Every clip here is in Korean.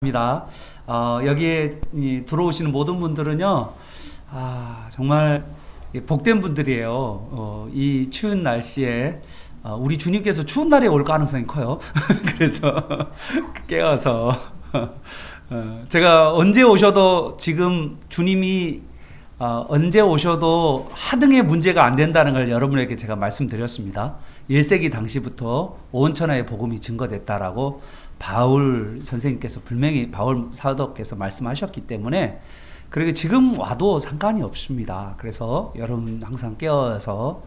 입니다. 여기에 들어오시는 모든 분들은요, 정말 복된 분들이에요. 이 추운 날씨에 우리 주님께서 추운 날에 올 가능성이 커요. 그래서 깨어서 제가 언제 오셔도 지금 주님이 언제 오셔도 하등의 문제가 안 된다는 걸 여러분에게 제가 말씀드렸습니다. 1세기 당시부터 온 천하의 복음이 증거됐다라고 바울 선생님께서 분명히 바울 사도께서 말씀하셨기 때문에 그렇게 지금 와도 상관이 없습니다. 그래서 여러분 항상 깨어서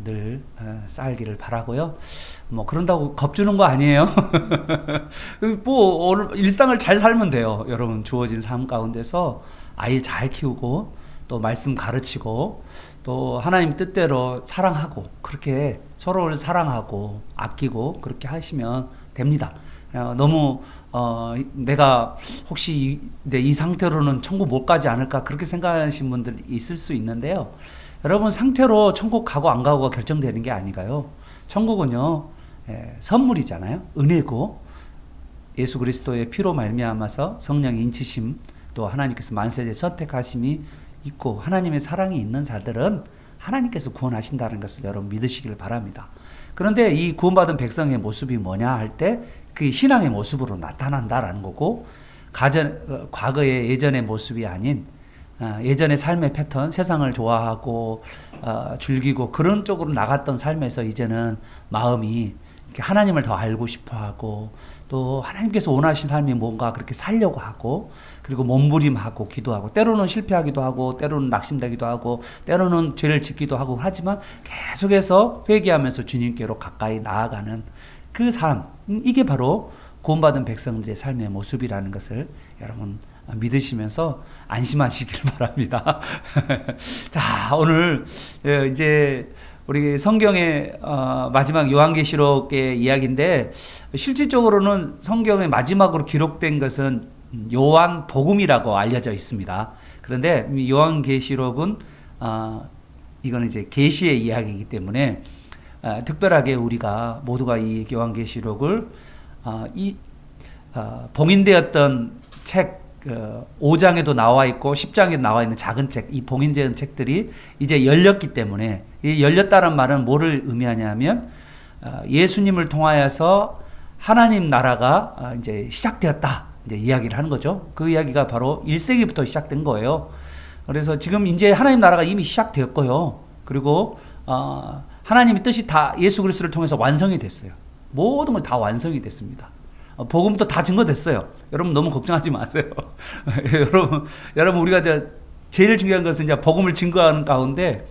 늘 살기를 바라고요. 뭐 그런다고 겁주는 거 아니에요. 뭐 오늘 일상을 잘 살면 돼요. 여러분 주어진 삶 가운데서 아이 잘 키우고 또 말씀 가르치고 또 하나님 뜻대로 사랑하고 그렇게 서로를 사랑하고 아끼고 그렇게 하시면 됩니다. 너무 내가 혹시 이 상태로는 천국 못 가지 않을까 그렇게 생각하시는 분들 있을 수 있는데요. 여러분 상태로 천국 가고 안 가고가 결정되는 게 아니가요. 천국은요 선물이잖아요. 은혜고 예수 그리스도의 피로 말미암아서 성령의 인치심 또 하나님께서 만세제 선택하심이 있고 하나님의 사랑이 있는 자들은 하나님께서 구원하신다는 것을 여러분 믿으시길 바랍니다. 그런데 이 구원받은 백성의 모습이 뭐냐 할 때 그 신앙의 모습으로 나타난다라는 거고 과거의 예전의 모습이 아닌 예전의 삶의 패턴, 세상을 좋아하고 즐기고 그런 쪽으로 나갔던 삶에서 이제는 마음이 이렇게 하나님을 더 알고 싶어하고 또 하나님께서 원하신 삶이 뭔가 그렇게 살려고 하고 그리고 몸부림하고 기도하고 때로는 실패하기도 하고 때로는 낙심되기도 하고 때로는 죄를 짓기도 하고 하지만 계속해서 회개하면서 주님께로 가까이 나아가는 그 삶, 이게 바로 구원받은 백성들의 삶의 모습이라는 것을 여러분 믿으시면서 안심하시길 바랍니다. 자, 오늘 이제 우리 성경의 마지막 요한계시록의 이야기인데 실질적으로는 성경의 마지막으로 기록된 것은 요한복음이라고 알려져 있습니다. 그런데 요한계시록은 이거는 이제 계시의 이야기이기 때문에 특별하게 우리가 모두가 이 요한계시록을 봉인되었던 책 5장에도 나와 있고 10장에도 나와 있는 작은 책, 이 봉인된 책들이 이제 열렸기 때문에 이 열렸다는 말은 뭐를 의미하냐면 예수님을 통하여서 하나님 나라가 이제 시작되었다. 이제 이야기를 하는 거죠. 그 이야기가 바로 1세기부터 시작된 거예요. 그래서 지금 이제 하나님 나라가 이미 시작되었고요. 그리고 하나님의 뜻이 다 예수 그리스도를 통해서 완성이 됐어요. 모든 건 다 완성이 됐습니다. 복음도 다 증거됐어요. 여러분 너무 걱정하지 마세요. 여러분 우리가 제일 중요한 것은 이제 복음을 증거하는 가운데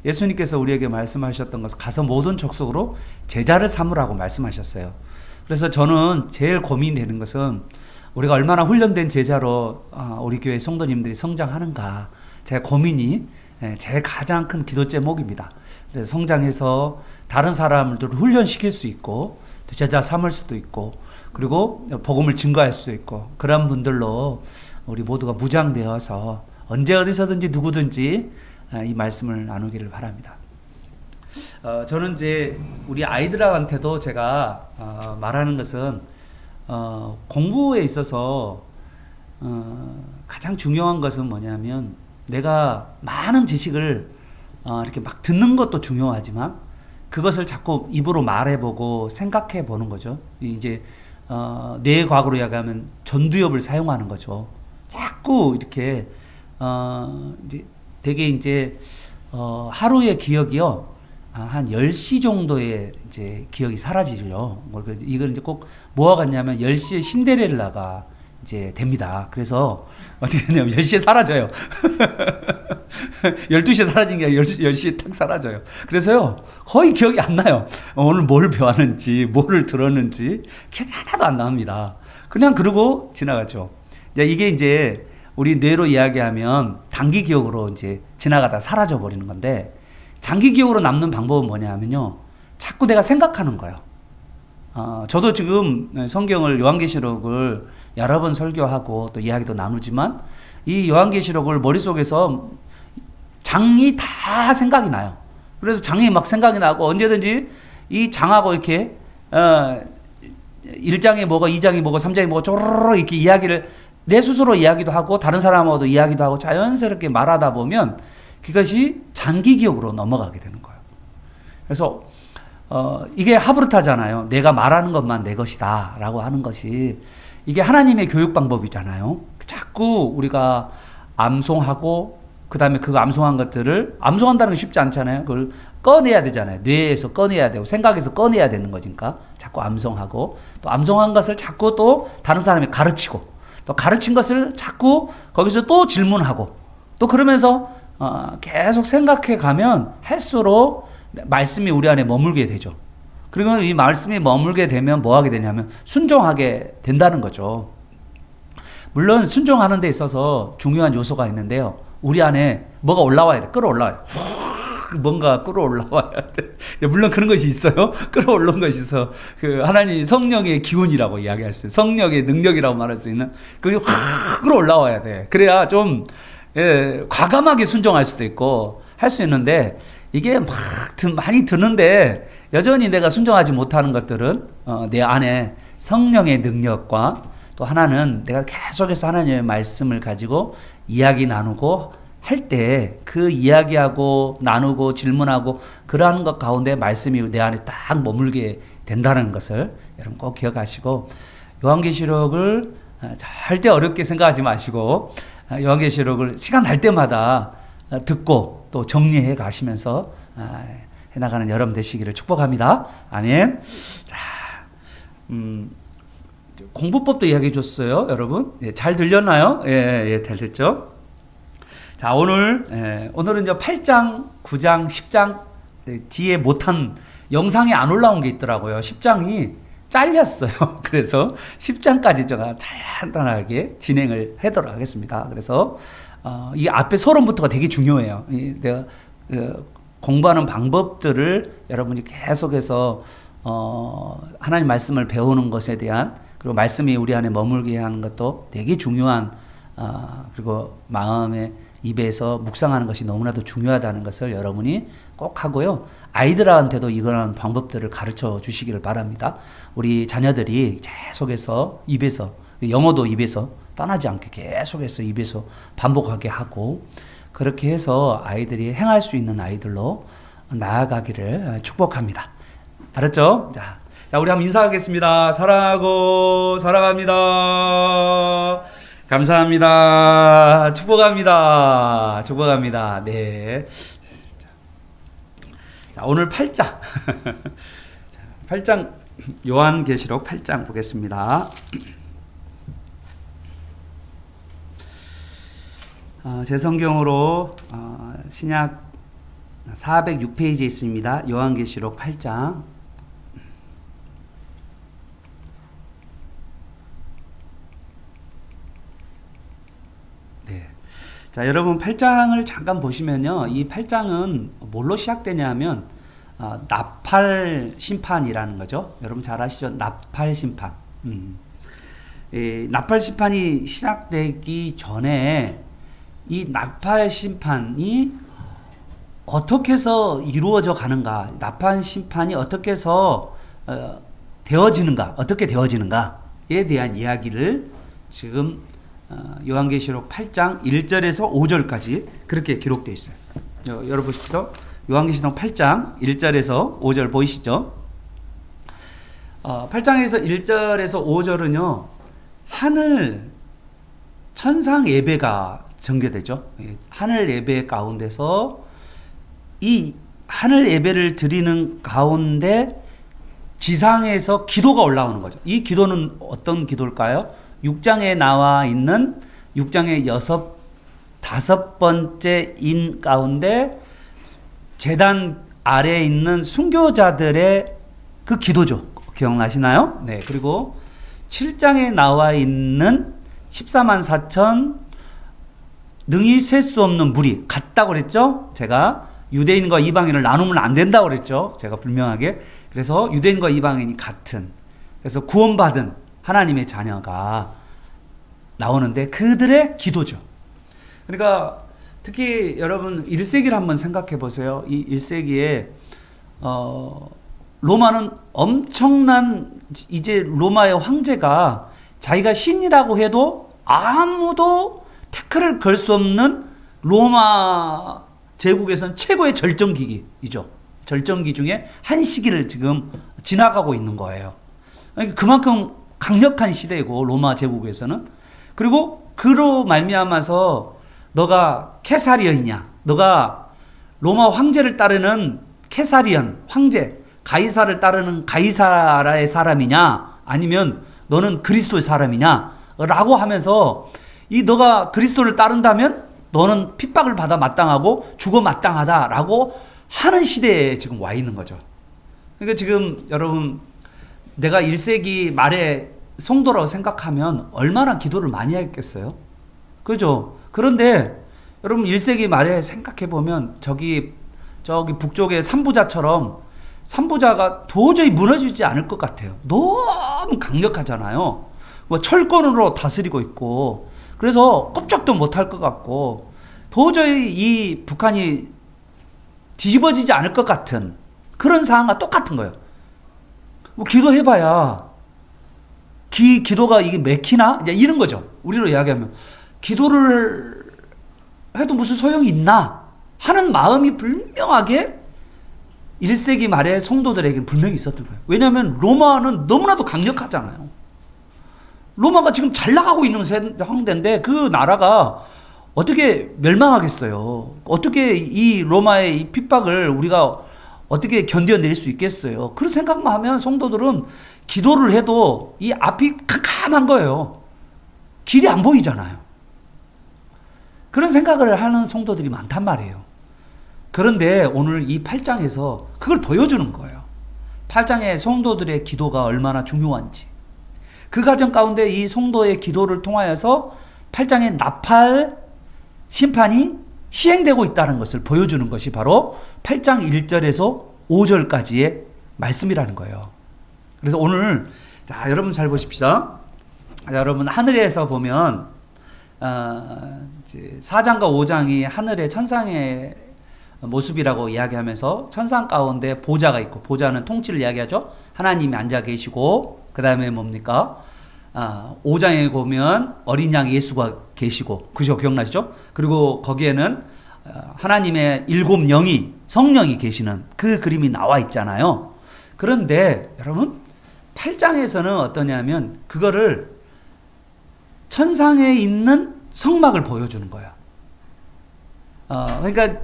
예수님께서 우리에게 말씀하셨던 것은 가서 모든 족속으로 제자를 삼으라고 말씀하셨어요. 그래서 저는 제일 고민되는 것은 우리가 얼마나 훈련된 제자로 우리 교회 성도님들이 성장하는가 제 고민이 제일 가장 큰 기도 제목입니다. 그래서 성장해서 다른 사람들을 훈련시킬 수 있고 또 제자 삼을 수도 있고 그리고 복음을 증거할 수도 있고 그런 분들로 우리 모두가 무장되어서 언제 어디서든지 누구든지 이 말씀을 나누기를 바랍니다. 저는 이제 우리 아이들한테도 제가 말하는 것은 공부에 있어서 가장 중요한 것은 뭐냐면 내가 많은 지식을 이렇게 막 듣는 것도 중요하지만 그것을 자꾸 입으로 말해보고 생각해보는 거죠. 이제 뇌 과학으로 이야기하면 전두엽을 사용하는 거죠. 자꾸 이렇게 이제 되게 이제 하루의 기억이요 한 10시 정도의 이제 기억이 사라지죠. 이걸 이제 꼭 뭐와 같냐면 10시에 신데렐라가 이제 됩니다. 그래서 어떻게 되냐면 10시에 사라져요. 12시에 사라진 게 아니라 10시에 탁 사라져요. 그래서요, 거의 기억이 안 나요. 오늘 뭘 배웠는지, 뭐를 들었는지, 기억이 하나도 안 납니다. 그냥 그러고 지나가죠. 이게 이제 우리 뇌로 이야기하면 단기 기억으로 이제 지나가다 사라져 버리는 건데, 장기 기억으로 남는 방법은 뭐냐 하면요, 자꾸 내가 생각하는 거예요. 저도 지금 성경을 요한계시록을 여러 번 설교하고 또 이야기도 나누지만 이 요한계시록을 머릿속에서 장이 다 생각이 나요. 그래서 장이 막 생각이 나고 언제든지 이 장하고 이렇게 1장이 뭐고 2장이 뭐고 3장이 뭐고 쪼르르 이렇게 이야기를 내 스스로 이야기도 하고 다른 사람하고도 이야기도 하고 자연스럽게 말하다 보면 그것이 장기 기억으로 넘어가게 되는 거예요. 그래서 이게 하브르타잖아요. 내가 말하는 것만 내 것이다 라고 하는 것이 이게 하나님의 교육 방법이잖아요. 자꾸 우리가 암송하고 그 다음에 그 암송한 것들을 암송한다는 게 쉽지 않잖아요. 그걸 꺼내야 되잖아요. 뇌에서 꺼내야 되고 생각에서 꺼내야 되는 거니까 자꾸 암송하고 또 암송한 것을 자꾸 또 다른 사람이 가르치고 또 가르친 것을 자꾸 거기서 또 질문하고 또 그러면서 계속 생각해 가면 할수록 말씀이 우리 안에 머물게 되죠. 그리고 이 말씀이 머물게 되면 뭐 하게 되냐면 순종하게 된다는 거죠. 물론 순종하는 데 있어서 중요한 요소가 있는데요. 우리 안에 뭐가 올라와야 돼. 끌어올라와야 돼. 뭔가 끌어올라와야 돼. 물론 그런 것이 있어요. 끌어올라온 것이 있어. 그 하나님 성령의 기운이라고 이야기할 수 있어요. 성령의 능력이라고 말할 수 있는 그게 확 끌어올라와야 돼. 그래야 좀 과감하게 순종할 수도 있고 할 수 있는데 이게 막 많이 드는데 여전히 내가 순종하지 못하는 것들은 내 안에 성령의 능력과 또 하나는 내가 계속해서 하나님의 말씀을 가지고 이야기 나누고 할 때 그 이야기하고 나누고 질문하고 그러한 것 가운데 말씀이 내 안에 딱 머물게 된다는 것을 여러분 꼭 기억하시고 요한계시록을 절대 어렵게 생각하지 마시고 요한계시록을 시간 날 때마다 듣고 또 정리해 가시면서 해나가는 여러분 되시기를 축복합니다. 아멘. 자, 공부법도 이야기해 줬어요, 여러분. 예, 잘 들렸나요? 예, 잘 됐죠? 자, 오늘은 이제 8장, 9장, 10장 뒤에 못한 영상이 안 올라온 게 있더라고요. 10장이 잘렸어요. 그래서 10장까지 제가 간단하게 진행을 하도록 하겠습니다. 그래서 이 앞에 서론부터가 되게 중요해요. 내가 공부하는 방법들을 여러분이 계속해서 하나님 말씀을 배우는 것에 대한 그리고 말씀이 우리 안에 머물게 하는 것도 되게 중요한 그리고 마음에 입에서 묵상하는 것이 너무나도 중요하다는 것을 여러분이 꼭 하고요. 아이들한테도 이런 방법들을 가르쳐 주시기를 바랍니다. 우리 자녀들이 계속해서 입에서 영어도 입에서 떠나지 않게 계속해서 입에서 반복하게 하고 그렇게 해서 아이들이 행할 수 있는 아이들로 나아가기를 축복합니다. 알았죠? 자, 우리 한번 인사하겠습니다. 사랑하고 사랑합니다. 감사합니다. 축복합니다. 축복합니다. 네. 자, 오늘 8장. 8장, 요한계시록 8장 보겠습니다. 제 성경으로 신약 406페이지에 있습니다. 요한계시록 8장. 네. 자, 여러분 8장을 잠깐 보시면요. 이 8장은 뭘로 시작되냐면 나팔 심판이라는 거죠. 여러분 잘 아시죠? 나팔 심판. 나팔 심판이 시작되기 전에 이 나팔 심판이 어떻게 해서 이루어져 가는가, 나팔 심판이 어떻게 해서 되어지는가, 어떻게 되어지는가에 대한 이야기를 지금 요한계시록 8장 1절에서 5절까지 그렇게 기록되어 있어요. 여러분 보십시오. 요한계시록 8장 1절에서 5절 보이시죠? 8장에서 1절에서 5절은요, 하늘 천상 예배가 전개되죠. 하늘 예배 가운데서 이 하늘 예배를 드리는 가운데 지상에서 기도가 올라오는 거죠. 이 기도는 어떤 기도일까요? 6장에 나와 있는 6장의 다섯 번째 인 가운데 제단 아래에 있는 순교자들의 그 기도죠. 기억나시나요? 네. 그리고 7장에 나와 있는 14만 4천 능히 셀 수 없는 무리 같다고 그랬죠? 제가 유대인과 이방인을 나누면 안 된다고 그랬죠? 제가 분명하게. 그래서 유대인과 이방인이 같은, 그래서 구원받은 하나님의 자녀가 나오는데 그들의 기도죠. 그러니까 특히 여러분 1세기를 한번 생각해 보세요. 이 1세기에 로마는 엄청난 이제 로마의 황제가 자기가 신이라고 해도 아무도 태클을 걸 수 없는 로마 제국에서는 최고의 절정기이죠. 절정기 중에 한 시기를 지금 지나가고 있는 거예요. 그만큼 강력한 시대이고 로마 제국에서는. 그리고 그로 말미암아서 너가 케사리언이냐, 너가 로마 황제를 따르는 케사리언 황제 가이사를 따르는 가이사라의 사람이냐, 아니면 너는 그리스도의 사람이냐 라고 하면서 이 너가 그리스도를 따른다면 너는 핍박을 받아 마땅하고 죽어 마땅하다라고 하는 시대에 지금 와 있는 거죠. 그러니까 지금 여러분, 내가 1세기 말에 성도라고 생각하면 얼마나 기도를 많이 했겠어요? 그죠? 그런데 여러분 1세기 말에 생각해 보면 저기 북쪽의 삼부자처럼 삼부자가 도저히 무너지지 않을 것 같아요. 너무 강력하잖아요. 뭐 철권으로 다스리고 있고, 그래서 꼼짝도 못할 것 같고, 도저히 이 북한이 뒤집어지지 않을 것 같은 그런 상황과 똑같은 거예요. 뭐 기도해봐야 기도가 이게 맥히나? 이제 이런 거죠. 우리로 이야기하면 기도를 해도 무슨 소용이 있나 하는 마음이 분명하게 1세기 말에 성도들에게 분명히 있었던 거예요. 왜냐하면 로마는 너무나도 강력하잖아요. 로마가 지금 잘 나가고 있는 황제인데 그 나라가 어떻게 멸망하겠어요? 어떻게 이 로마의 이 핍박을 우리가 어떻게 견뎌낼 수 있겠어요? 그런 생각만 하면 성도들은 기도를 해도 이 앞이 캄캄한 거예요. 길이 안 보이잖아요. 그런 생각을 하는 성도들이 많단 말이에요. 그런데 오늘 이 8장에서 그걸 보여주는 거예요. 8장의 성도들의 기도가 얼마나 중요한지. 그 과정 가운데 이 성도의 기도를 통하여서 8장의 나팔 심판이 시행되고 있다는 것을 보여주는 것이 바로 8장 1절에서 5절까지의 말씀이라는 거예요. 그래서 오늘 자, 여러분 잘 보십시다. 자, 여러분 하늘에서 보면 4장과 5장이 하늘의 천상의 모습이라고 이야기하면서 천상 가운데 보좌가 있고, 보좌는 통치를 이야기하죠. 하나님이 앉아 계시고, 그 다음에 뭡니까? 5장에 보면 어린 양 예수가 계시고, 그죠? 기억나시죠? 그리고 거기에는 하나님의 7영이, 성령이 계시는 그 그림이 나와 있잖아요. 그런데 여러분 8장에서는 어떠냐면 그거를 천상에 있는 성막을 보여주는 거야. 그러니까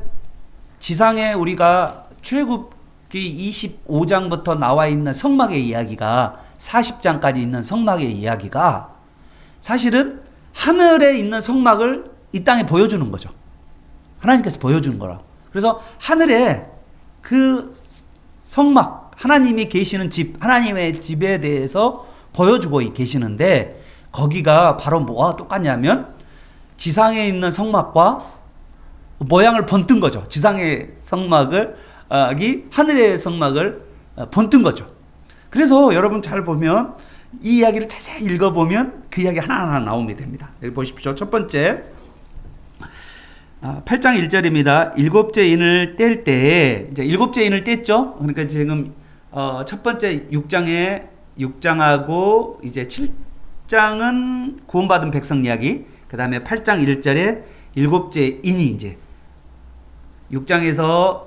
지상에 우리가 출애굽기 25장부터 나와 있는 성막의 이야기가 40장까지 있는 성막의 이야기가 사실은 하늘에 있는 성막을 이 땅에 보여주는 거죠. 하나님께서 보여주는 거라. 그래서 하늘에 그 성막, 하나님이 계시는 집, 하나님의 집에 대해서 보여주고 계시는데, 거기가 바로 뭐와 똑같냐면 지상에 있는 성막과 모양을 번뜬 거죠. 지상의 성막을 하늘의 성막을 번뜬 거죠. 그래서 여러분 잘 보면 이 이야기를 자세히 읽어보면 그 이야기 하나하나 나오게 됩니다. 여기 보십시오. 첫 번째 8장 1절입니다. 일곱째 인을 뗄 때에, 이제 일곱째 인을 뗐죠. 그러니까 지금 첫 번째 6장하고 이제 7장은 구원받은 백성 이야기, 그 다음에 8장 1절에 일곱째 인이 이제 6장에서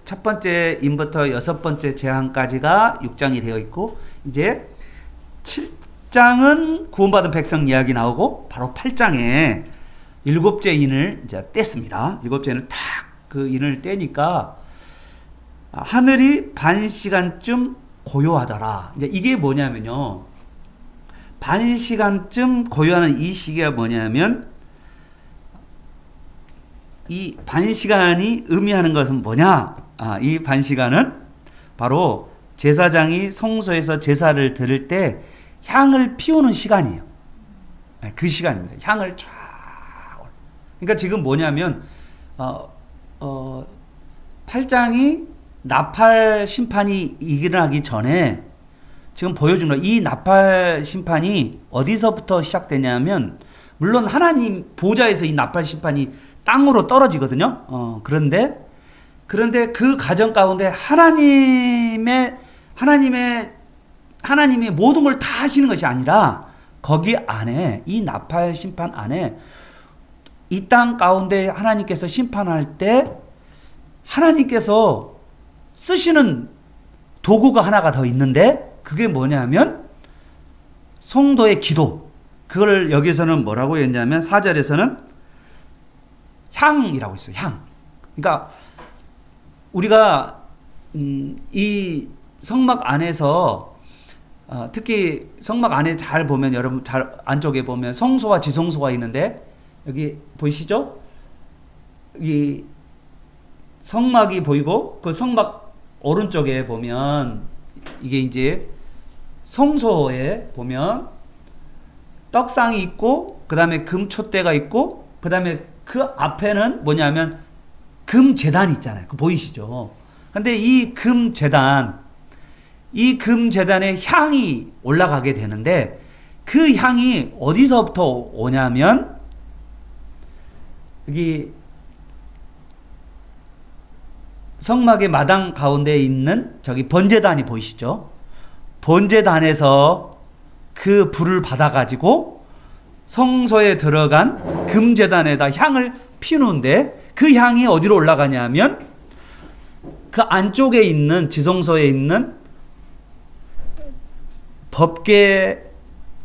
첫 번째 인부터 여섯 번째 재앙까지가 6장이 되어 있고, 이제 7장은 구원받은 백성 이야기 나오고, 바로 8장에 일곱째 인을 이제 뗐습니다. 일곱째 인을 탁 그 인을 떼니까 하늘이 반 시간쯤 고요하더라. 이제 이게 뭐냐면요, 반 시간쯤 고요하는 이 시기가 뭐냐면, 이 반 시간이 의미하는 것은 뭐냐? 이 반 시간은 바로 제사장이 성소에서 제사를 드릴 때 향을 피우는 시간이에요. 그 시간입니다. 향을 쫙. 그러니까 지금 뭐냐면 8장이 나팔 심판이 일어나기 전에 지금 보여준 거, 이 나팔 심판이 어디서부터 시작되냐면, 물론 하나님 보좌에서 이 나팔 심판이 땅으로 떨어지거든요. 그런데 그런데 그 과정 가운데 하나님이 모든 걸 다 하시는 것이 아니라 거기 안에 이 나팔 심판 안에 이 땅 가운데 하나님께서 심판할 때 하나님께서 쓰시는 도구가 하나가 더 있는데 그게 뭐냐면 성도의 기도. 그걸 여기서는 뭐라고 했냐면 4절에서는 향이라고 있어요. 향. 그러니까 우리가 이 성막 안에서 특히 성막 안에 잘 보면 여러분 잘 안쪽에 보면 성소와 지성소가 있는데 여기 보이시죠? 이 성막이 보이고 그 성막 오른쪽에 보면 이게 이제 성소에 보면 떡상이 있고 그 다음에 금촛대가 있고 그 다음에 그 앞에는 뭐냐면 금제단이 있잖아요. 그 보이시죠? 근데 이 금제단에 향이 올라가게 되는데 그 향이 어디서부터 오냐면 여기 성막의 마당 가운데 있는 저기 번제단이 보이시죠? 번제단에서 그 불을 받아가지고 성소에 들어간 금제단에다 향을 피우는데 그 향이 어디로 올라가냐면 그 안쪽에 있는 지성소에 있는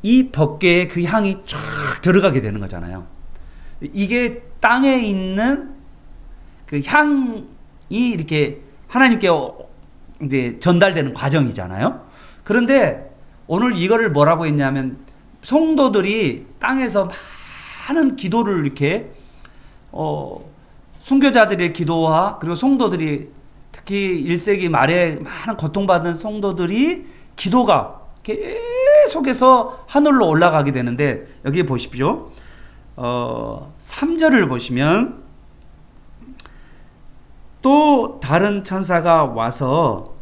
이 법궤에 그 향이 쫙 들어가게 되는 거잖아요. 이게 땅에 있는 그 향이 이렇게 하나님께 이제 전달되는 과정이잖아요. 그런데 오늘 이거를 뭐라고 했냐면 성도들이 땅에서 많은 기도를 이렇게 순교자들의 기도와 그리고 성도들이 특히 1세기 말에 많은 고통받은 성도들이 기도가 계속해서 하늘로 올라가게 되는데 여기 보십시오. 3절을 보시면 또 다른 천사가 와서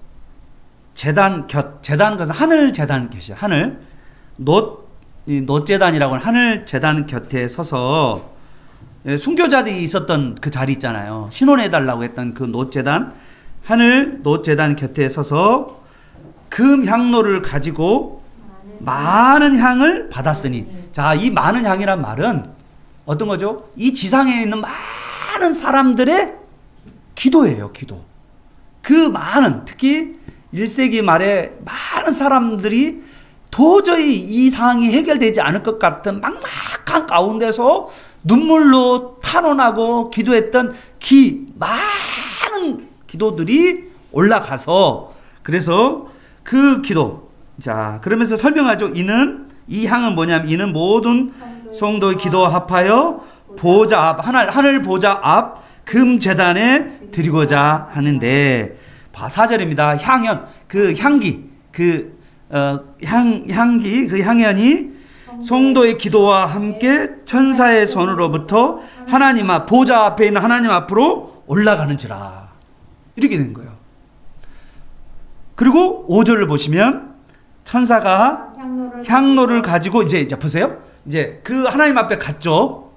제단 것은 하늘 제단 곁이야. 하늘 놋제단이라고 하는 하늘 제단 곁에 서서 순교자들이 있었던 그 자리 있잖아요. 신원해달라고 했던 그 놋제단 하늘 놋제단 곁에 서서 금 향로를 가지고 많은 향을 받았으니 자, 이 많은 향이란 말은 어떤 거죠? 이 지상에 있는 많은 사람들의 기도예요. 기도. 그 많은 특히 1세기 말에 많은 사람들이 도저히 이 상황이 해결되지 않을 것 같은 막막한 가운데서 눈물로 탄원하고 기도했던 많은 기도들이 올라가서 그래서 그 기도 자 그러면서 설명하죠. 이 향은 뭐냐면 이는 모든 성도의 기도와 합하여 보좌 앞 하늘 보좌 앞 금제단에 드리고자 하는데 4절입니다. 향연 그 향기 그 향연이 성도의 기도와 함께 천사의 손으로부터 하나님 앞 보좌 앞에 있는 하나님 앞으로 올라가는지라 이렇게 된 거예요. 그리고 5절을 보시면 천사가 향로를 가지고 이제 보세요. 이제 그 하나님 앞에 갔죠.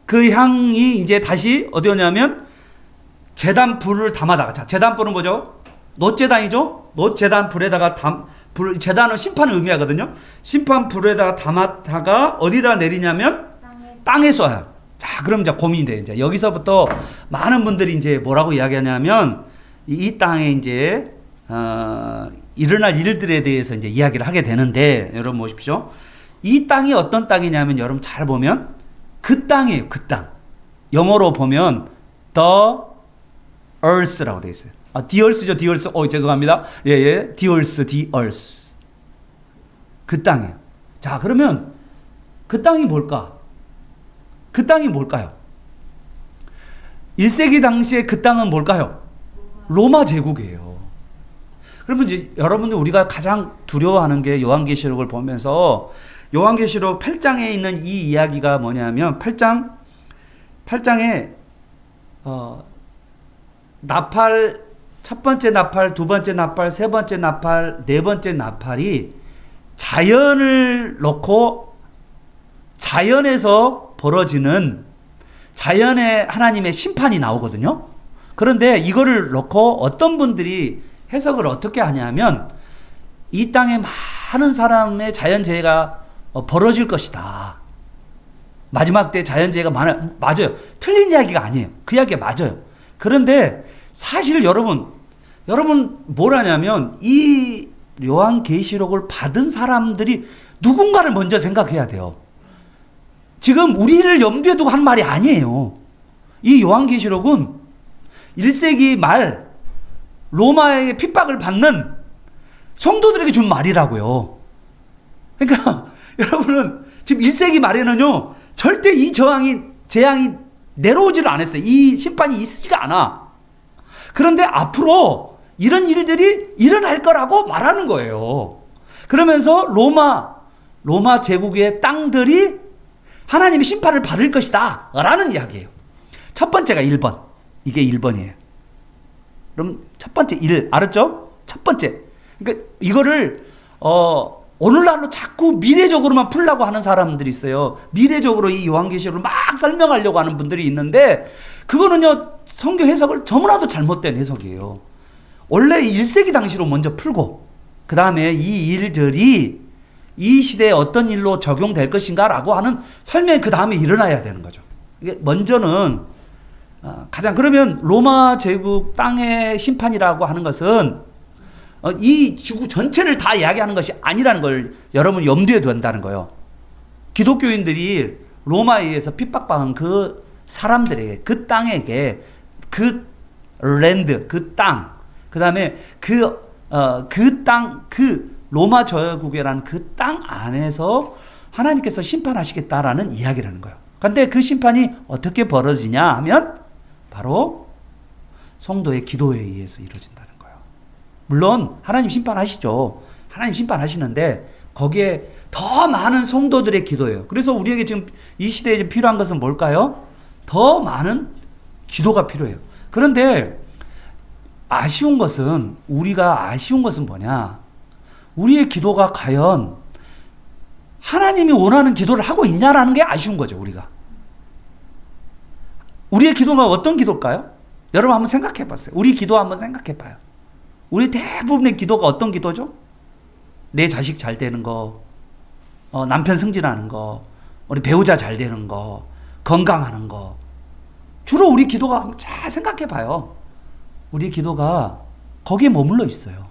그 향이 이제 다시 어디 오냐면 제단 불을 담아다가 자 제단 불은 뭐죠? 놋제단이죠. 놋제단 불에다가 제단은 심판을 의미하거든요. 심판 불에다가 담았다가 어디다 내리냐면 땅에 쏴요. 자, 그럼 이제 고민이 돼. 이제 여기서부터 많은 분들이 이제 뭐라고 이야기하냐면 이 땅에 이제 일어날 일들에 대해서 이제 이야기를 하게 되는데 여러분 보십시오. 이 땅이 어떤 땅이냐면 여러분 잘 보면 그 땅이에요. 그 땅. 영어로 보면 the earth라고 되어 있어요. the earth죠. the earth. 죄송합니다. 예. the earth. 그 땅이에요. 자, 그러면 그 땅이 뭘까? 그 땅이 뭘까요? 1세기 당시에 그 땅은 뭘까요? 로마 제국이에요. 그러면 이제 여러분들 우리가 가장 두려워하는 게 요한계시록을 보면서 요한계시록 8장에 있는 이 이야기가 뭐냐면 8장에 나팔 첫 번째 나팔, 두 번째 나팔, 세 번째 나팔, 네 번째 나팔이 자연을 놓고 자연에서 벌어지는 자연의 하나님의 심판이 나오거든요. 그런데 이거를 놓고 어떤 분들이 해석을 어떻게 하냐면 이 땅에 많은 사람의 자연재해가 벌어질 것이다. 마지막 때 자연재해가 맞아요. 틀린 이야기가 아니에요. 그 이야기가 맞아요. 그런데 사실 여러분 뭘 하냐면 이 요한계시록을 받은 사람들이 누군가를 먼저 생각해야 돼요. 지금 우리를 염두에 두고 한 말이 아니에요. 이 요한계시록은 1세기 말 로마의 핍박을 받는 성도들에게 준 말이라고요. 그러니까 여러분은 지금 1세기 말에는요 절대 이 재앙이 내려오지를 않았어요. 이 심판이 있으지가 않아. 그런데 앞으로 이런 일들이 일어날 거라고 말하는 거예요. 그러면서 로마 제국의 땅들이 하나님의 심판을 받을 것이다 라는 이야기예요. 첫 번째가 1번. 이게 1번이에요. 그럼 첫 번째 1 알았죠? 첫 번째. 그러니까 이거를 오늘날로 자꾸 미래적으로만 풀려고 하는 사람들이 있어요. 미래적으로 이 요한계시록을 막 설명하려고 하는 분들이 있는데 그거는요 성경 해석을 너무나도 잘못된 해석이에요. 원래 1세기 당시로 먼저 풀고 그 다음에 이 일들이 이 시대에 어떤 일로 적용될 것인가 라고 하는 설명이 그 다음에 일어나야 되는 거죠. 이게 먼저는 가장 그러면 로마 제국 땅의 심판이라고 하는 것은 이 지구 전체를 다 이야기하는 것이 아니라는 걸 여러분 염두에 둔다는 거예요. 기독교인들이 로마에 의해서 핍박받은 그 사람들에게 그 땅에게 그 랜드 그 땅 그 다음에 그 땅 그 로마 제국이라는 그 땅 안에서 하나님께서 심판하시겠다라는 이야기라는 거예요. 그런데 그 심판이 어떻게 벌어지냐 하면 바로 성도의 기도에 의해서 이루어진다는 거예요. 물론 하나님 심판하시죠. 하나님 심판하시는데 거기에 더 많은 성도들의 기도예요. 그래서 우리에게 지금 이 시대에 필요한 것은 뭘까요? 더 많은 기도가 필요해요. 그런데 우리가 아쉬운 것은 뭐냐? 우리의 기도가 과연 하나님이 원하는 기도를 하고 있냐라는 게 아쉬운 거죠, 우리가. 우리의 기도가 어떤 기도일까요? 여러분 한번 생각해 봤어요. 우리 기도 한번 생각해 봐요. 우리 대부분의 기도가 어떤 기도죠? 내 자식 잘 되는 거, 남편 승진하는 거, 우리 배우자 잘 되는 거, 건강하는 거. 주로 우리 기도가 잘 생각해 봐요. 우리 기도가 거기에 머물러 있어요.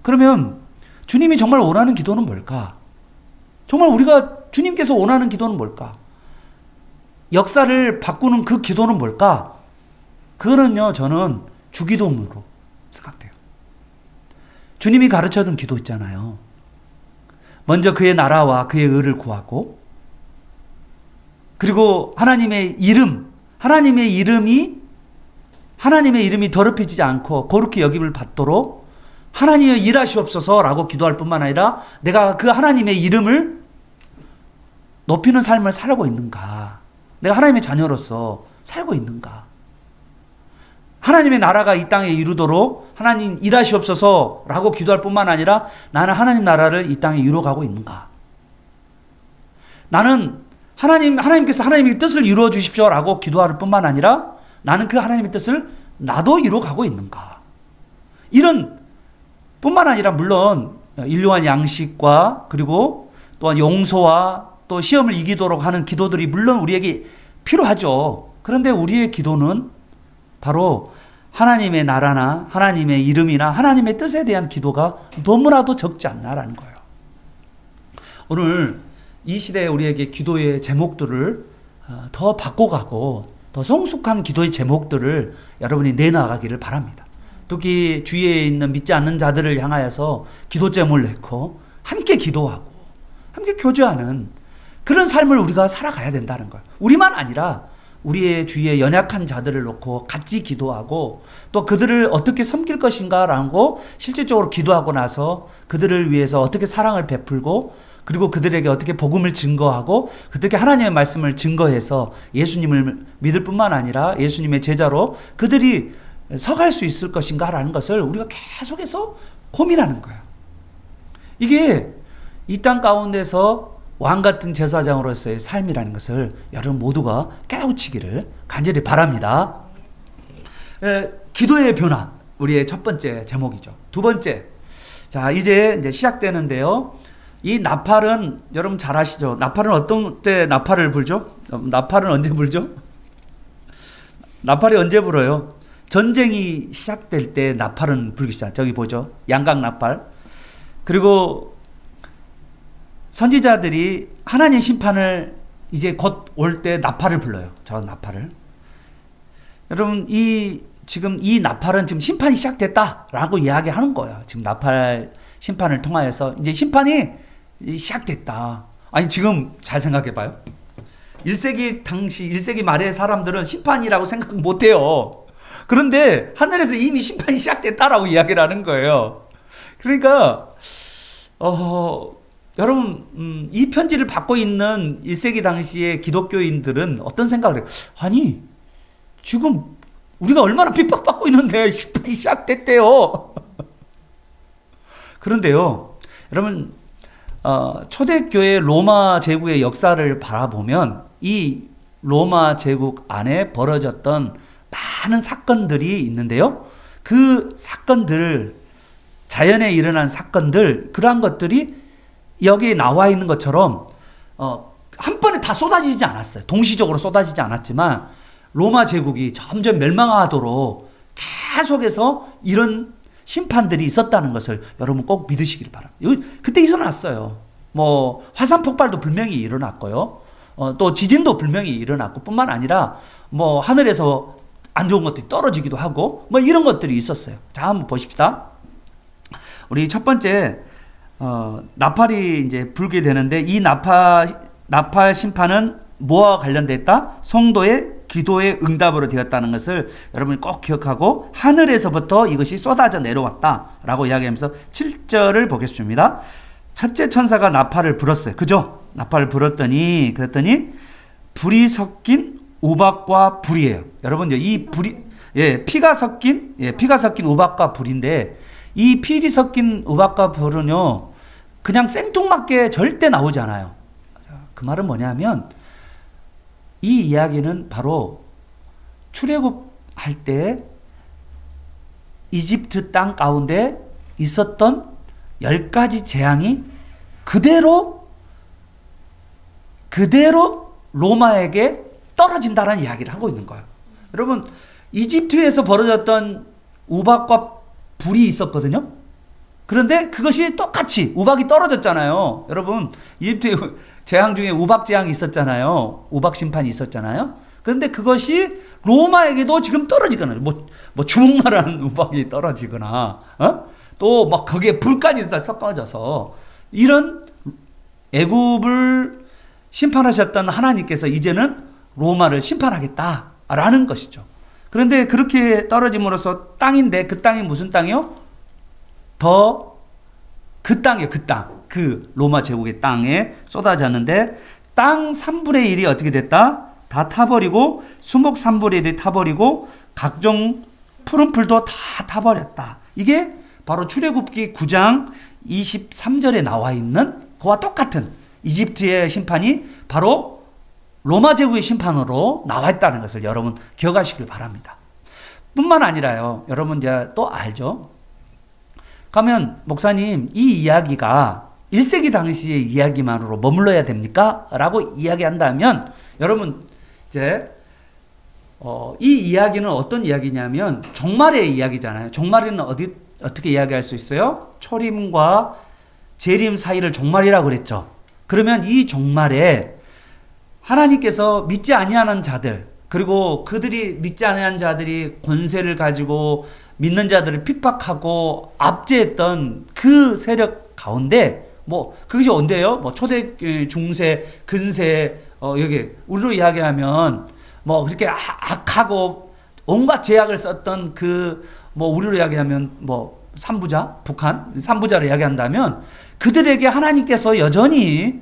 그러면 주님이 정말 원하는 기도는 뭘까? 정말 우리가 주님께서 원하는 기도는 뭘까? 역사를 바꾸는 그 기도는 뭘까? 그거는요, 저는 주기도문으로 생각돼요. 주님이 가르쳐준 기도 있잖아요. 먼저 그의 나라와 그의 의를 구하고, 그리고 하나님의 이름이 더럽혀지지 않고 거룩히 여김을 받도록 하나님의 일하시옵소서라고 기도할 뿐만 아니라 내가 그 하나님의 이름을 높이는 삶을 살고 있는가? 내가 하나님의 자녀로서 살고 있는가? 하나님의 나라가 이 땅에 이루도록 하나님 일하시옵소서라고 기도할 뿐만 아니라 나는 하나님 나라를 이 땅에 이루어가고 있는가? 나는 하나님께서 하나님의 뜻을 이루어 주십시오라고 기도할 뿐만 아니라 나는 그 하나님의 뜻을 나도 이루어가고 있는가? 이런 뿐만 아니라 물론 일용할 양식과 그리고 또한 용서와 또 시험을 이기도록 하는 기도들이 물론 우리에게 필요하죠. 그런데 우리의 기도는 바로 하나님의 나라나 하나님의 이름이나 하나님의 뜻에 대한 기도가 너무나도 적지 않나라는 거예요. 오늘 이 시대에 우리에게 기도의 제목들을 더 바꿔가고 더 성숙한 기도의 제목들을 여러분이 내나가기를 바랍니다. 특히 주위에 있는 믿지 않는 자들을 향하여서 기도 제목을 내고 함께 기도하고 함께 교제하는 그런 삶을 우리가 살아가야 된다는 거예요. 우리만 아니라 우리의 주위에 연약한 자들을 놓고 같이 기도하고 또 그들을 어떻게 섬길 것인가라고 실질적으로 기도하고 나서 그들을 위해서 어떻게 사랑을 베풀고 그리고 그들에게 어떻게 복음을 증거하고 그들에게 하나님의 말씀을 증거해서 예수님을 믿을 뿐만 아니라 예수님의 제자로 그들이 서갈 수 있을 것인가라는 것을 우리가 계속해서 고민하는 거예요. 이게 이 땅 가운데서 왕 같은 제사장으로서의 삶이라는 것을 여러분 모두가 깨우치기를 간절히 바랍니다. 기도의 변화. 우리의 첫 번째 제목이죠. 두 번째. 자, 이제 시작되는데요. 이 나팔은 여러분 잘 아시죠? 나팔은 어떤 때 나팔을 불죠? 나팔은 언제 불죠? 나팔이 언제 불어요? 전쟁이 시작될 때 나팔은 불기 시작. 저기 보죠. 양각 나팔. 그리고 선지자들이 하나님 심판을 이제 곧 올 때 나팔을 불러요. 저 나팔을. 여러분, 지금 이 나팔은 지금 심판이 시작됐다라고 이야기하는 거예요. 지금 나팔 심판을 통하여서 이제 심판이 시작됐다. 아니, 지금 잘 생각해 봐요. 1세기 당시, 1세기 말의 사람들은 심판이라고 생각 못 해요. 그런데 하늘에서 이미 심판이 시작됐다라고 이야기를 하는 거예요. 그러니까, 여러분, 이 편지를 받고 있는 1세기 당시의 기독교인들은 어떤 생각을 해요? 아니, 지금 우리가 얼마나 핍박받고 있는데 심판이 시작됐대요. 그런데요, 여러분, 초대교회 로마 제국의 역사를 바라보면 이 로마 제국 안에 벌어졌던 많은 사건들이 있는데요. 그 사건들, 자연에 일어난 사건들, 그러한 것들이 여기에 나와 있는 것처럼 한 번에 다 쏟아지지 않았어요. 동시적으로 쏟아지지 않았지만 로마 제국이 점점 멸망하도록 계속해서 이런 심판들이 있었다는 것을 여러분 꼭 믿으시길 바랍니다. 그때 일어났어요. 뭐 화산 폭발도 분명히 일어났고요. 또 지진도 분명히 일어났고 뿐만 아니라 뭐 하늘에서 안 좋은 것들이 떨어지기도 하고 뭐 이런 것들이 있었어요. 자, 한번 보십시다. 우리 첫 번째 나팔이 이제 불게 되는데 이 나팔 심판은 뭐와 관련됐다? 성도의 기도의 응답으로 되었다는 것을 여러분이 꼭 기억하고 하늘에서부터 이것이 쏟아져 내려왔다라고 이야기하면서 7절을 보겠습니다. 첫째 천사가 나팔을 불었어요. 그죠? 나팔을 불었더니 그랬더니 불이 섞인 우박과 불이에요. 여러분 이 불이 피가 섞인 우박과 불인데 이 피리 섞인 우박과 불은요 그냥 생뚱맞게 절대 나오지 않아요. 그 말은 뭐냐면 이 이야기는 바로 출애굽할 때 이집트 땅 가운데 있었던 10가지 재앙이 그대로 로마에게 떨어진다는 이야기를 하고 있는 거예요. 여러분, 이집트에서 벌어졌던 우박과 불이 있었거든요. 그런데 그것이 똑같이 우박이 떨어졌잖아요. 여러분, 이집트에 재앙 중에 우박 재앙이 있었잖아요. 우박 심판이 있었잖아요. 그런데 그것이 로마에게도 지금 떨어지거나 뭐 주먹만한 우박이 떨어지거나 또 막 거기에 불까지 섞어져서 이런 애굽을 심판하셨던 하나님께서 이제는 로마를 심판하겠다라는 것이죠. 그런데 그렇게 떨어짐으로써 땅인데 그 땅이 무슨 땅이요? 그 땅이에요. 그 로마 제국의 땅에 쏟아졌는데 땅 3분의 1이 어떻게 됐다? 다 타버리고 수목 3분의 1이 타버리고 각종 푸른 풀도 다 타버렸다. 이게 바로 출애굽기 9장 23절에 나와 있는 그와 똑같은 이집트의 심판이 바로 로마 제국의 심판으로 나와 있다는 것을 여러분 기억하시길 바랍니다. 뿐만 아니라요. 여러분 이제 또 알죠? 가면 목사님 이 이야기가 1세기 당시의 이야기만으로 머물러야 됩니까? 라고 이야기한다면 여러분 이제 이 이야기는 어떤 이야기냐면 종말의 이야기잖아요. 종말에는 어떻게 이야기할 수 있어요? 초림과 재림 사이를 종말이라고 그랬죠. 그러면 이 종말에 하나님께서 믿지 아니하는 자들 그리고 그들이 믿지 아니하는 자들이 권세를 가지고 믿는 자들을 핍박하고 압제했던 그 세력 가운데 그것이 언제예요? 뭐 초대, 중세, 근세 여기 우리로 이야기하면 그렇게 악하고 온갖 제약을 썼던 우리로 이야기하면 삼부자, 북한 삼부자로 이야기한다면 그들에게 하나님께서 여전히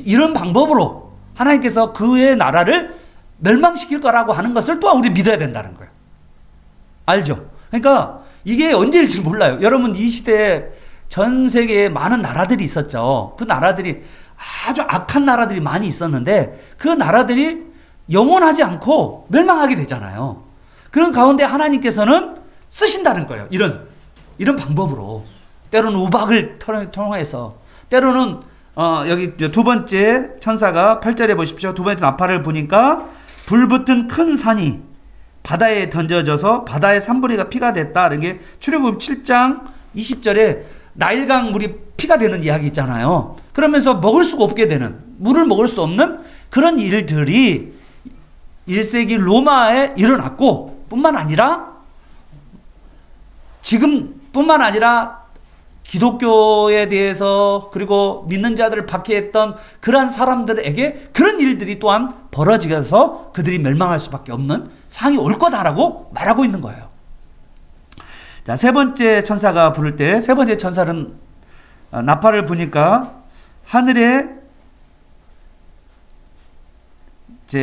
이런 방법으로 하나님께서 그의 나라를 멸망시킬 거라고 하는 것을 또한 우리 믿어야 된다는 거예요. 알죠? 그러니까 이게 언제일지 몰라요. 여러분 이 시대에 전 세계에 많은 나라들이 있었죠. 그 나라들이 아주 악한 나라들이 많이 있었는데 그 나라들이 영원하지 않고 멸망하게 되잖아요. 그런 가운데 하나님께서는 쓰신다는 거예요. 이런 방법으로. 때로는 우박을 통해서, 때로는 여기 두 번째 천사가 8절에 보십시오. 두 번째 나팔을 부니까 불붙은 큰 산이 바다에 던져져서 바다의 산불이가 피가 됐다. 이게 출애굽 7장 20절에 나일강 물이 피가 되는 이야기 있잖아요. 그러면서 먹을 수가 없게 되는, 물을 먹을 수 없는 그런 일들이 1세기 로마에 일어났고, 뿐만 아니라 지금뿐만 아니라 기독교에 대해서 그리고 믿는 자들을 박해했던 그러한 사람들에게 그런 일들이 또한 벌어지면서 그들이 멸망할 수밖에 없는 상황이 올 거다라고 말하고 있는 거예요. 자, 세 번째 천사가 부를 때, 세 번째 천사는 나팔을 부니까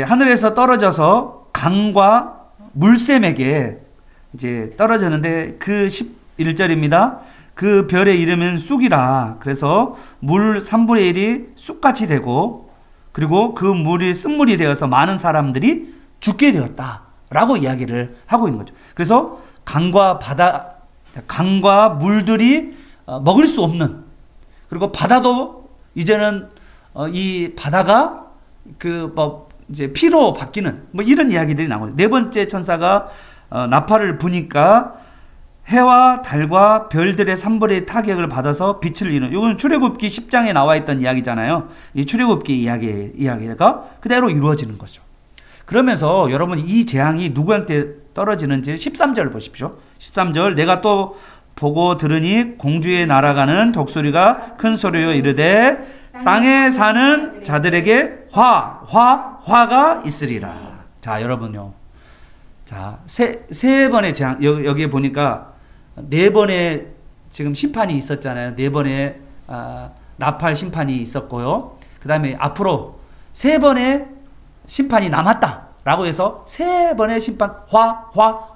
하늘에서 떨어져서 강과 물샘에게 이제 떨어졌는데, 그 11절입니다. 그 별의 이름은 쑥이라. 그래서 물 3분의 1이 쑥같이 되고, 그리고 그 물이 쓴물이 되어서 많은 사람들이 죽게 되었다라고 이야기를 하고 있는 거죠. 그래서 강과 물들이 먹을 수 없는, 그리고 바다도 이제는 이 바다가 이제 피로 바뀌는 이런 이야기들이 나오죠. 네 번째 천사가 나팔을 부니까 해와 달과 별들의 산불의 타격을 받아서 빛을 이루는, 이건 출애굽기 10장에 나와 있던 이야기잖아요. 이 출애굽기 이야기가 그대로 이루어지는 거죠. 그러면서 여러분, 이 재앙이 누구한테 떨어지는지 13절 보십시오. 13절, 내가 또 보고 들으니 공주에 날아가는 독수리가 큰 소리로 이르되 땅에 사는 자들에게 화가 있으리라. 자, 여러분요. 자, 세 번의 재앙, 여기에 보니까 네 번의 지금 심판이 있었잖아요. 네 번의 나팔 심판이 있었고요. 그 다음에 앞으로 세 번의 심판이 남았다라고 해서 세 번의 심판,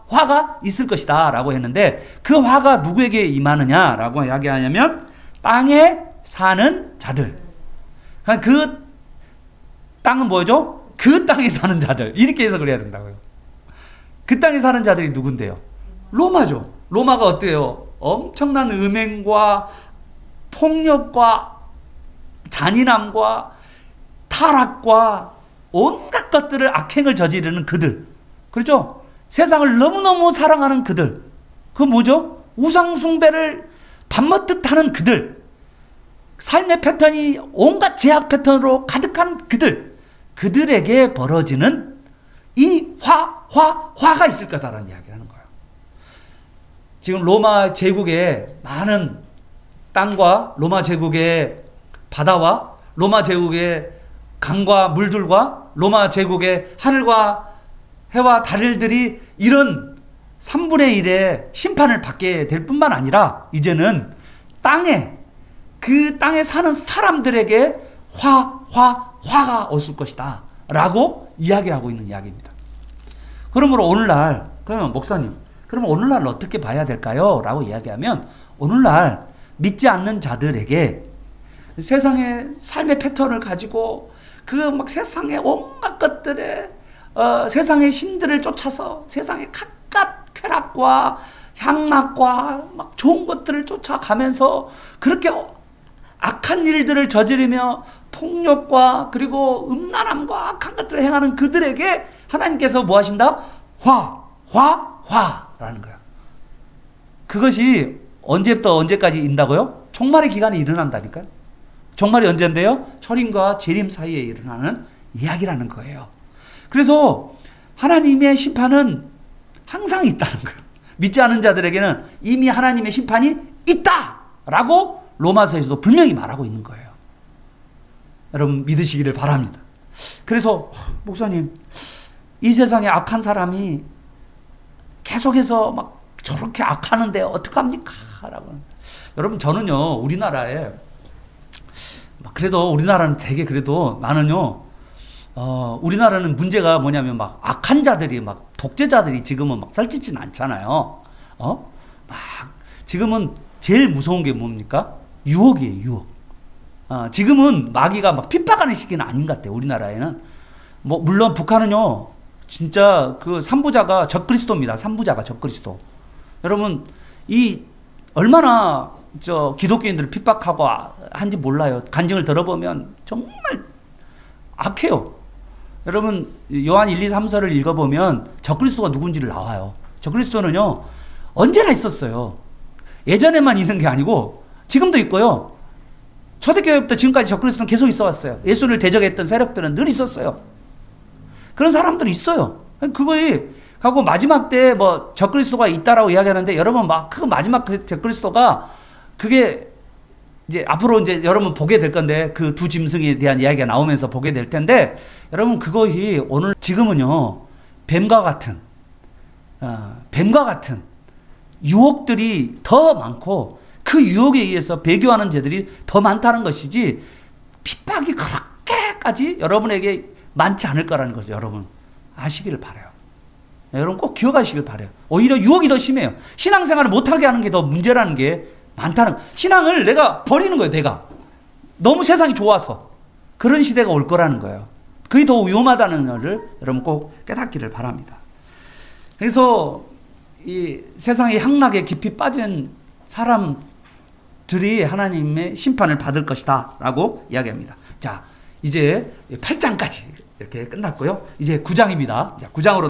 화가 있을 것이다 라고 했는데, 그 화가 누구에게 임하느냐라고 이야기하냐면 땅에 사는 자들. 그 땅은 뭐죠? 그 땅에 사는 자들. 이렇게 해석을 해야 된다고요. 그 땅에 사는 자들이 누군데요? 로마죠. 로마가 어때요? 엄청난 음행과 폭력과 잔인함과 타락과 온갖 것들을, 악행을 저지르는 그들. 그렇죠? 세상을 너무너무 사랑하는 그들. 그 뭐죠? 우상숭배를 밥먹듯 하는 그들. 삶의 패턴이 온갖 제약 패턴으로 가득한 그들에게 벌어지는 이 화가 있을 거다라는 이야기를 하는 거예요. 지금 로마 제국의 많은 땅과 로마 제국의 바다와 로마 제국의 강과 물들과 로마 제국의 하늘과 해와 달들이 이런 3분의 1의 심판을 받게 될 뿐만 아니라, 이제는 그 땅에 사는 사람들에게 화가 없을 것이다 라고 이야기하고 있는 이야기입니다. 그러므로 오늘날, 그러면 목사님, 그러면 오늘날 어떻게 봐야 될까요? 라고 이야기하면, 오늘날 믿지 않는 자들에게 세상의 삶의 패턴을 가지고 세상의 온갖 것들에 세상의 신들을 쫓아서 세상의 각각 쾌락과 향락과 좋은 것들을 쫓아가면서 그렇게 악한 일들을 저지르며 폭력과 그리고 음란함과 악한 것들을 행하는 그들에게 하나님께서 뭐 하신다? 화라는 거야. 그것이 언제부터 언제까지 인다고요? 종말의 기간에 일어난다니까요. 종말이 언제인데요? 초림과 재림 사이에 일어나는 이야기라는 거예요. 그래서 하나님의 심판은 항상 있다는 거예요. 믿지 않은 자들에게는 이미 하나님의 심판이 있다라고 로마서에서도 분명히 말하고 있는 거예요. 여러분 믿으시기를 바랍니다. 그래서 목사님, 이 세상에 악한 사람이 계속해서 저렇게 악하는데 어떡합니까? 라고. 여러분, 저는요, 우리나라에 그래도 우리나라는 되게 그래도 나는요, 우리나라는 문제가 뭐냐면 악한 자들이 독재자들이 지금은 살찌진 않잖아요. 지금은 제일 무서운 게 뭡니까? 유혹이에요, 유혹. 지금은 마귀가 핍박하는 시기는 아닌 것 같아요, 우리나라에는. 물론 북한은요, 진짜 그 삼부자가 적그리스도입니다. 삼부자가 적그리스도. 여러분 이 얼마나 저 기독교인들을 핍박하고 한지 몰라요. 간증을 들어보면 정말 악해요. 여러분 요한 1, 2, 3서를 읽어보면 적그리스도가 누군지를 나와요. 적그리스도는요 언제나 있었어요. 예전에만 있는 게 아니고 지금도 있고요. 초대교회부터 지금까지 적그리스도는 계속 있어 왔어요. 예수를 대적했던 세력들은 늘 있었어요. 그런 사람들이 있어요. 그거에 하고 마지막 때 뭐 적그리스도가 있다라고 이야기하는데 여러분 막 그 마지막 그 적그리스도가 그게 이제 앞으로 이제 여러분 보게 될 건데 그 두 짐승에 대한 이야기가 나오면서 보게 될 텐데 여러분 그거이 오늘 지금은요 뱀과 같은 유혹들이 더 많고 그 유혹에 의해서 배교하는 죄들이 더 많다는 것이지 핍박이 그렇게까지 여러분에게 많지 않을 거라는 거죠. 여러분 아시기를 바라요. 여러분 꼭 기억하시길 바라요. 오히려 유혹이 더 심해요. 신앙생활을 못하게 하는 게 더 문제라는 게 많다는 신앙을 내가 버리는 거예요. 내가 너무 세상이 좋아서 그런 시대가 올 거라는 거예요. 그게 더 위험하다는 것을 여러분 꼭 깨닫기를 바랍니다. 그래서 이 세상의 향락에 깊이 빠진 사람들이 하나님의 심판을 받을 것이다 라고 이야기합니다. 자 이제 8장까지 이렇게 끝났고요. 이제 9장입니다. 자, 9장으로